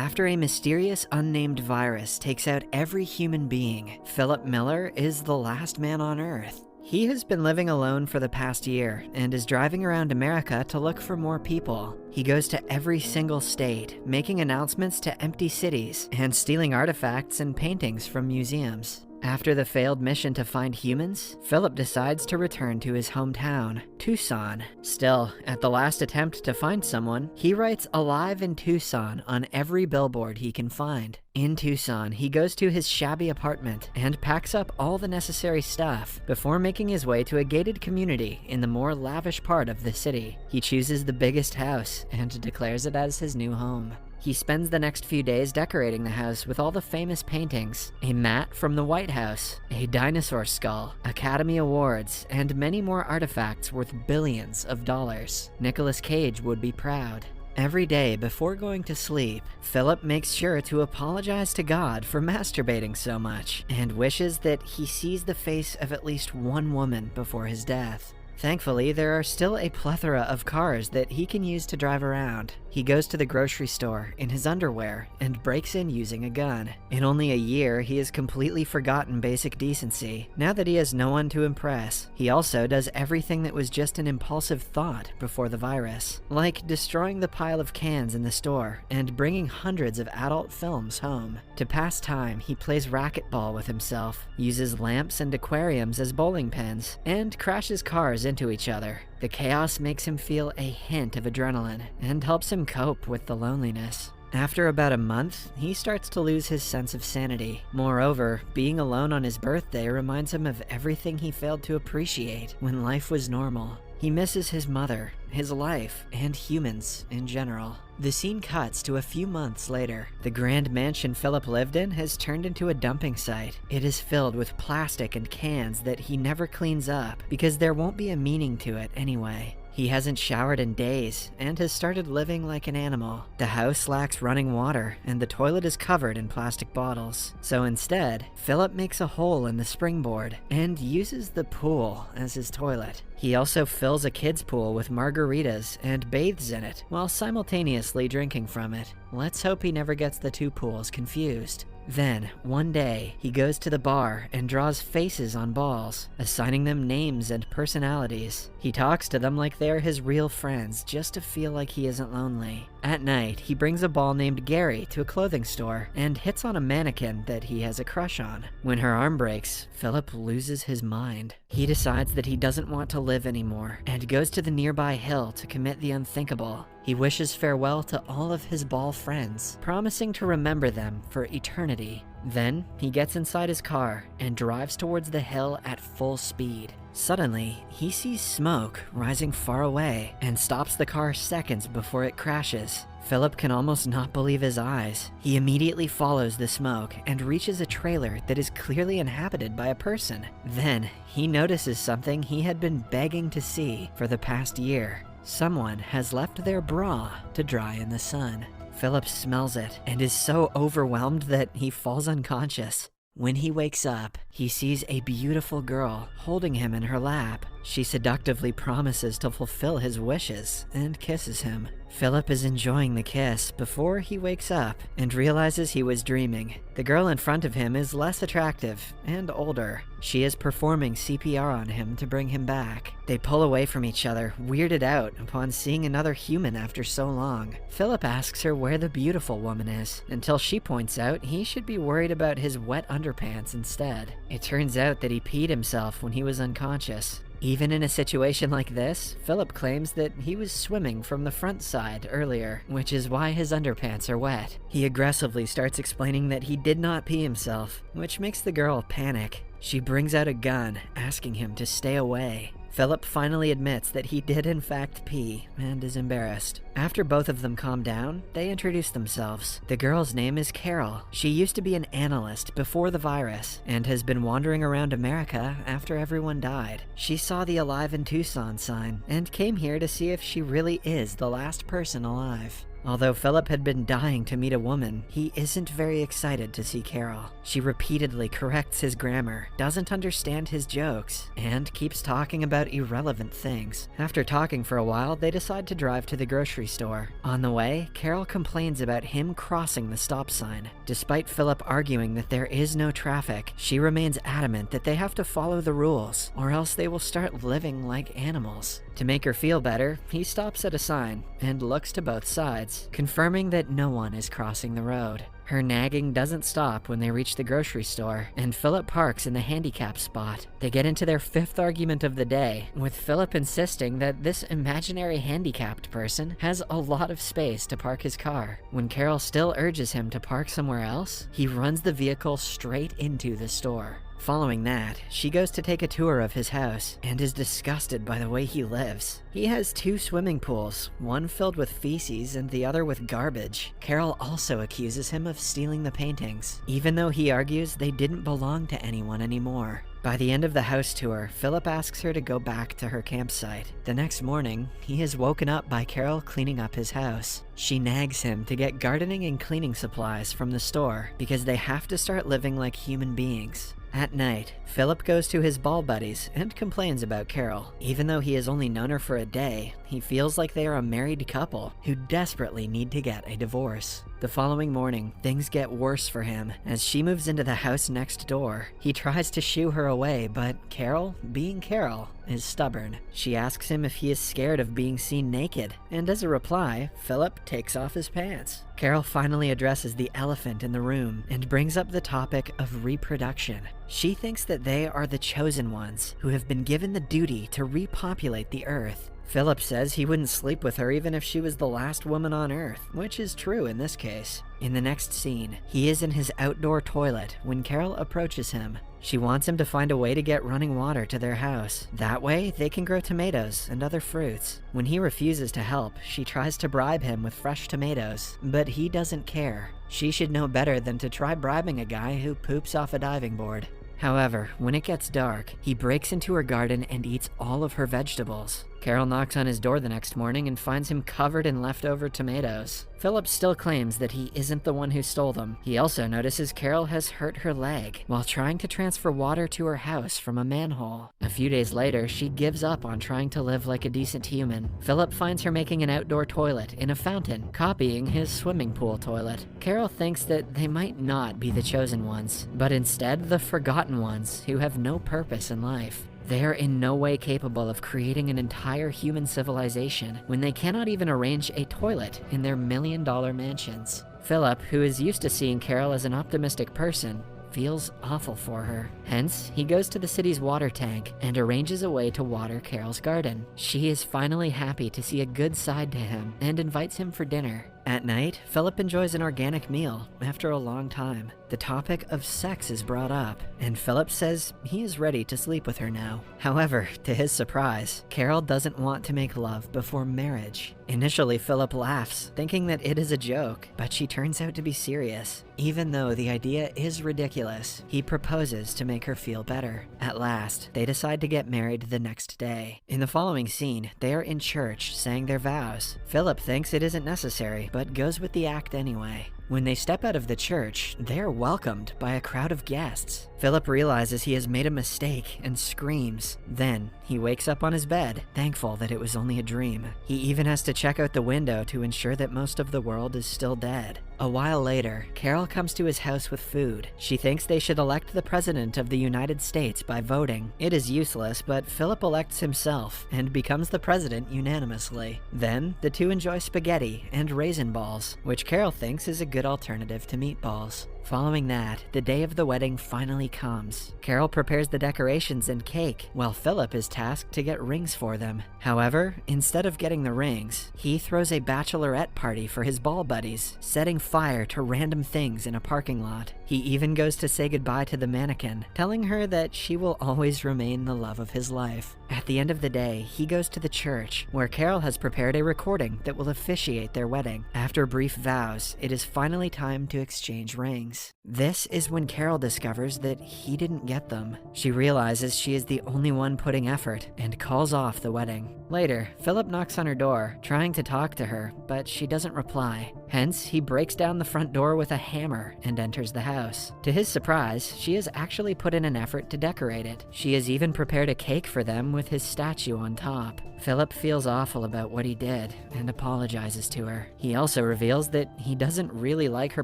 After a mysterious unnamed virus takes out every human being, Philip Miller is the last man on Earth. He has been living alone for the past year and is driving around America to look for more people. He goes to every single state, making announcements to empty cities and stealing artifacts and paintings from museums. After the failed mission to find humans, Philip decides to return to his hometown, Tucson. Still, at the last attempt to find someone, he writes "Alive in Tucson" on every billboard he can find. In Tucson, he goes to his shabby apartment and packs up all the necessary stuff before making his way to a gated community in the more lavish part of the city. He chooses the biggest house and declares it as his new home. He spends the next few days decorating the house with all the famous paintings, a mat from the White House, a dinosaur skull, Academy Awards, and many more artifacts worth billions of dollars. Nicolas Cage would be proud. Every day before going to sleep, Philip makes sure to apologize to God for masturbating so much and wishes that he sees the face of at least one woman before his death. Thankfully, there are still a plethora of cars that he can use to drive around. He goes to the grocery store in his underwear and breaks in using a gun. In only a year, he has completely forgotten basic decency, now that he has no one to impress. He also does everything that was just an impulsive thought before the virus, like destroying the pile of cans in the store and bringing hundreds of adult films home. To pass time, he plays racquetball with himself, uses lamps and aquariums as bowling pins, and crashes cars into each other. The chaos makes him feel a hint of adrenaline and helps him cope with the loneliness. After about a month, he starts to lose his sense of sanity. Moreover, being alone on his birthday reminds him of everything he failed to appreciate when life was normal. He misses his mother, his life, and humans in general. The scene cuts to a few months later. The grand mansion Philip lived in has turned into a dumping site. It is filled with plastic and cans that he never cleans up because there won't be a meaning to it anyway. He hasn't showered in days and has started living like an animal. The house lacks running water and the toilet is covered in plastic bottles. So instead, Philip makes a hole in the springboard and uses the pool as his toilet. He also fills a kid's pool with margaritas and bathes in it while simultaneously drinking from it. Let's hope he never gets the two pools confused. Then, one day, he goes to the bar and draws faces on balls, assigning them names and personalities. He talks to them like they are his real friends just to feel like he isn't lonely. At night, he brings a ball named Gary to a clothing store and hits on a mannequin that he has a crush on. When her arm breaks, Philip loses his mind. He decides that he doesn't want to live anymore and goes to the nearby hill to commit the unthinkable. He wishes farewell to all of his ball friends, promising to remember them for eternity. Then, he gets inside his car and drives towards the hill at full speed. Suddenly, he sees smoke rising far away and stops the car seconds before it crashes. Philip can almost not believe his eyes. He immediately follows the smoke and reaches a trailer that is clearly inhabited by a person. Then, he notices something he had been begging to see for the past year. Someone has left their bra to dry in the sun. Philip smells it and is so overwhelmed that he falls unconscious. When he wakes up, he sees a beautiful girl holding him in her lap. She seductively promises to fulfill his wishes and kisses him. Philip is enjoying the kiss before he wakes up and realizes he was dreaming. The girl in front of him is less attractive and older. She is performing CPR on him to bring him back. They pull away from each other, weirded out upon seeing another human after so long. Philip asks her where the beautiful woman is, until she points out he should be worried about his wet underpants instead. It turns out that he peed himself when he was unconscious. Even in a situation like this, Philip claims that he was swimming from the front side earlier, which is why his underpants are wet. He aggressively starts explaining that he did not pee himself, which makes the girl panic. She brings out a gun, asking him to stay away. Philip finally admits that he did in fact pee and is embarrassed. After both of them calm down, they introduce themselves. The girl's name is Carol. She used to be an analyst before the virus and has been wandering around America after everyone died. She saw the Alive in Tucson sign and came here to see if she really is the last person alive. Although Philip had been dying to meet a woman, he isn't very excited to see Carol. She repeatedly corrects his grammar, doesn't understand his jokes, and keeps talking about irrelevant things. After talking for a while, they decide to drive to the grocery store. On the way, Carol complains about him crossing the stop sign. Despite Philip arguing that there is no traffic, she remains adamant that they have to follow the rules, or else they will start living like animals. To make her feel better, he stops at a sign and looks to both sides, confirming that no one is crossing the road. Her nagging doesn't stop when they reach the grocery store, and Philip parks in the handicap spot. They get into their fifth argument of the day, with Philip insisting that this imaginary handicapped person has a lot of space to park his car. When Carol still urges him to park somewhere else, he runs the vehicle straight into the store. Following that, she goes to take a tour of his house and is disgusted by the way he lives. He has 2 swimming pools, one filled with feces and the other with garbage. Carol also accuses him of stealing the paintings, even though he argues they didn't belong to anyone anymore. By the end of the house tour, Philip asks her to go back to her campsite. The next morning, he is woken up by Carol cleaning up his house. She nags him to get gardening and cleaning supplies from the store because they have to start living like human beings. At night, Philip goes to his ball buddies and complains about Carol. Even though he has only known her for a day, he feels like they are a married couple who desperately need to get a divorce. The following morning, things get worse for him as she moves into the house next door. He tries to shoo her away, but Carol, being Carol, is stubborn. She asks him if he is scared of being seen naked, and as a reply, Philip takes off his pants. Carol finally addresses the elephant in the room and brings up the topic of reproduction. She thinks that they are the chosen ones who have been given the duty to repopulate the earth. Philip says he wouldn't sleep with her even if she was the last woman on Earth, which is true in this case. In the next scene, he is in his outdoor toilet when Carol approaches him. She wants him to find a way to get running water to their house. That way, they can grow tomatoes and other fruits. When he refuses to help, she tries to bribe him with fresh tomatoes, but he doesn't care. She should know better than to try bribing a guy who poops off a diving board. However, when it gets dark, he breaks into her garden and eats all of her vegetables. Carol knocks on his door the next morning and finds him covered in leftover tomatoes. Philip still claims that he isn't the one who stole them. He also notices Carol has hurt her leg while trying to transfer water to her house from a manhole. A few days later, she gives up on trying to live like a decent human. Philip finds her making an outdoor toilet in a fountain, copying his swimming pool toilet. Carol thinks that they might not be the chosen ones, but instead the forgotten ones who have no purpose in life. They are in no way capable of creating an entire human civilization when they cannot even arrange a toilet in their million-dollar mansions. Philip, who is used to seeing Carol as an optimistic person, feels awful for her. Hence, he goes to the city's water tank and arranges a way to water Carol's garden. She is finally happy to see a good side to him and invites him for dinner. At night, Philip enjoys an organic meal after a long time. The topic of sex is brought up, and Philip says he is ready to sleep with her now. However, to his surprise, Carol doesn't want to make love before marriage. Initially, Philip laughs, thinking that it is a joke, but she turns out to be serious. Even though the idea is ridiculous, he proposes to make her feel better. At last, they decide to get married the next day. In the following scene, they are in church saying their vows. Philip thinks it isn't necessary, but goes with the act anyway. When they step out of the church, they are welcomed by a crowd of guests. Philip realizes he has made a mistake and screams. Then, he wakes up on his bed, thankful that it was only a dream. He even has to check out the window to ensure that most of the world is still dead. A while later, Carol comes to his house with food. She thinks they should elect the President of the United States by voting. It is useless, but Philip elects himself and becomes the president unanimously. Then, the two enjoy spaghetti and raisin balls, which Carol thinks is a good alternative to meatballs. Following that, the day of the wedding finally comes. Carol prepares the decorations and cake, while Philip is tasked to get rings for them. However, instead of getting the rings, he throws a bachelorette party for his ball buddies, setting fire to random things in a parking lot. He even goes to say goodbye to the mannequin, telling her that she will always remain the love of his life. At the end of the day, he goes to the church, where Carol has prepared a recording that will officiate their wedding. After brief vows, it is finally time to exchange rings. This is when Carol discovers that he didn't get them. She realizes she is the only one putting effort and calls off the wedding. Later, Philip knocks on her door, trying to talk to her, but she doesn't reply. Hence, he breaks down the front door with a hammer and enters the house. To his surprise, she has actually put in an effort to decorate it. She has even prepared a cake for them with his statue on top. Philip feels awful about what he did and apologizes to her. He also reveals that he doesn't really like her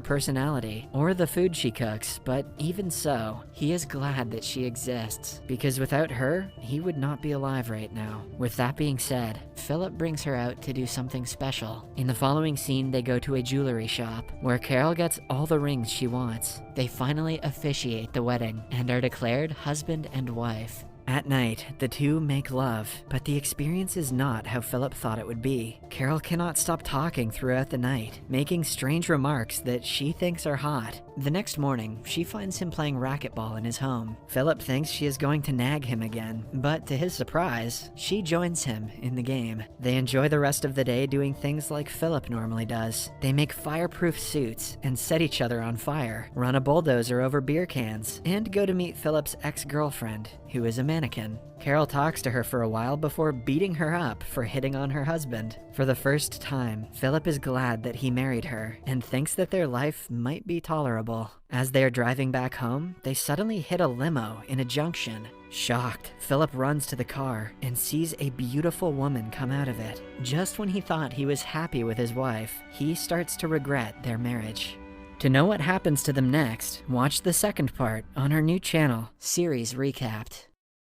personality or the food she cooks, but even so, he is glad that she exists, because without her, he would not be alive right now. With that being said, Philip brings her out to do something special. In the following scene, they go to a jewelry shop, where Carol gets all the rings she wants. They finally officiate the wedding and are declared husband and wife. At night, the two make love, but the experience is not how Philip thought it would be. Carol cannot stop talking throughout the night, making strange remarks that she thinks are hot. The next morning, she finds him playing racquetball in his home. Philip thinks she is going to nag him again, but to his surprise, she joins him in the game. They enjoy the rest of the day doing things like Philip normally does. They make fireproof suits and set each other on fire, run a bulldozer over beer cans, and go to meet Philip's ex-girlfriend, who is a mannequin. Carol talks to her for a while before beating her up for hitting on her husband. For the first time, Philip is glad that he married her and thinks that their life might be tolerable. As they are driving back home, they suddenly hit a limo in a junction. Shocked, Philip runs to the car and sees a beautiful woman come out of it. Just when he thought he was happy with his wife, he starts to regret their marriage. To know what happens to them next, watch the second part on our new channel, Series Recapped.